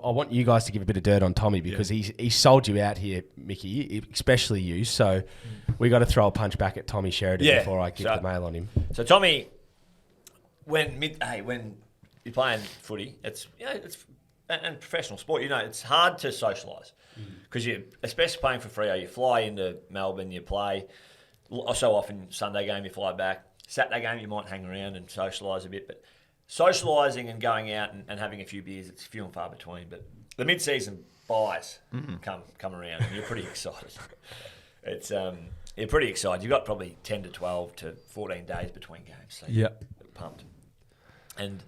I want you guys to give a bit of dirt on Tommy because he sold you out here, Mickey, especially you. So we got to throw a punch back at Tommy Sheridan before I give the mail on him. So Tommy, when you're playing footy, it's and professional sport, it's hard to socialise because you, especially playing for Freo, you fly into Melbourne, you play. So often Sunday game you fly back. Saturday game you might hang around and socialise a bit, but socialising and going out and having a few beers, it's few and far between. But the mid-season buys come around and you're pretty excited. It's you're pretty excited. You've got probably 10 to 12 to 14 days between games. So you're pumped. And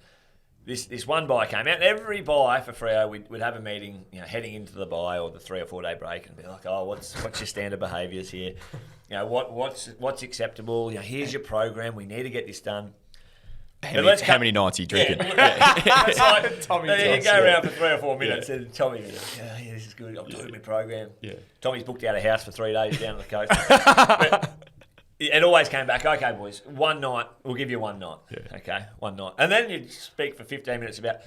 this one buy came out, and every buy for Freo, we'd have a meeting, heading into the buy or the 3 or 4 day break, and be like, "Oh, what's your standard behaviours here? What's acceptable? Here's your program. We need to get this done." How many nights are you drinking? It's like, Tommy you go around for 3 or 4 minutes, and Tommy goes, "This is good. I'm doing my program." Yeah. Tommy's booked out a house for 3 days down the coast. But it always came back, "Okay, boys, one night, we'll give you one night." Yeah. Okay, one night. And then you'd speak for 15 minutes about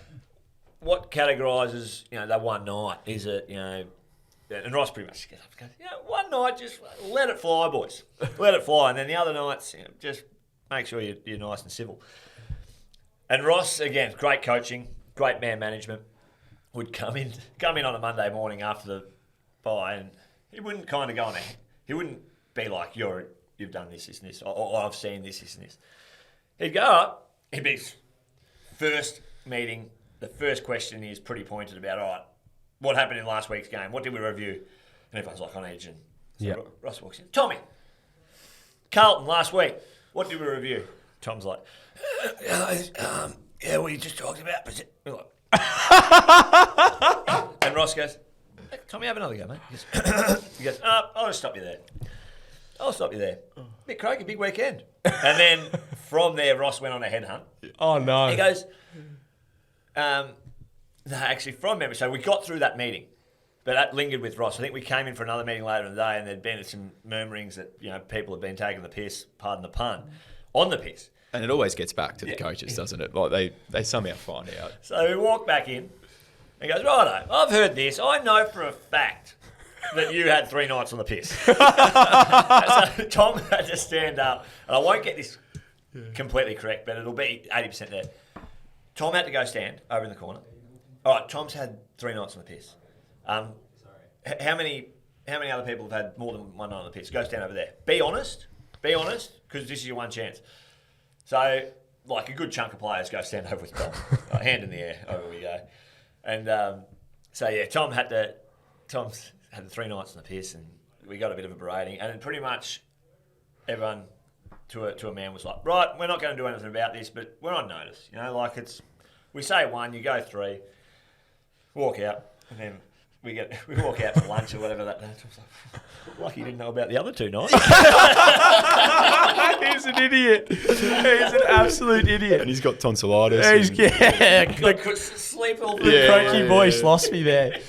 what categorises, that one night. Is it, and Ross pretty much gets up and goes, one night, just let it fly, boys. Let it fly. And then the other nights, just make sure you're nice and civil. And Ross, again, great coaching, great man management, would come in on a Monday morning after the bye, and he wouldn't kind of go on ahead. He wouldn't be like, you've done this, and this, or I've seen this, and this. He'd go up, he'd be first meeting, the first question is pretty pointed about, all right, what happened in last week's game? What did we review? And everyone's like on edge. And so Ross walks in, "Tommy, Carlton last week, what did we review?" Tom's like, we just talked about. And Ross goes, "Hey, Tommy, have another go, mate." He goes, "I'll just stop you there. Bit croaky, big weekend." And then from there, Ross went on a headhunt. Oh, no. He goes, no, actually, from memory, so we got through that meeting, but that lingered with Ross. I think we came in for another meeting later in the day, and there'd been some murmurings that people had been taking the piss, pardon the pun, on the piss. And it always gets back to the coaches, doesn't it? Like they somehow find out. So we walk back in, and he goes, "Righto, I've heard this. I know for a fact that you had 3 nights on the piss." So Tom had to stand up, and I won't get this completely correct, but it'll be 80% there. Tom had to go stand over in the corner. All right, Tom's had 3 nights on the piss. How many other people have had more than 1 night on the piss? Go stand over there. Be honest, because this is your one chance. So, like a good chunk of players, go stand over with Tom. Hand in the air, over we go. And Tom's had the 3 nights on the piss, and we got a bit of a berating. And pretty much everyone, to a man, was like, "Right, we're not going to do anything about this, but we're on notice." We say 1, you go 3, walk out, and then we walk out for lunch or whatever that day. Lucky you didn't know about the other 2 nights. He's an idiot. He's an absolute idiot. And he's got tonsillitis. Couldn't sleep all The croaky voice lost me there.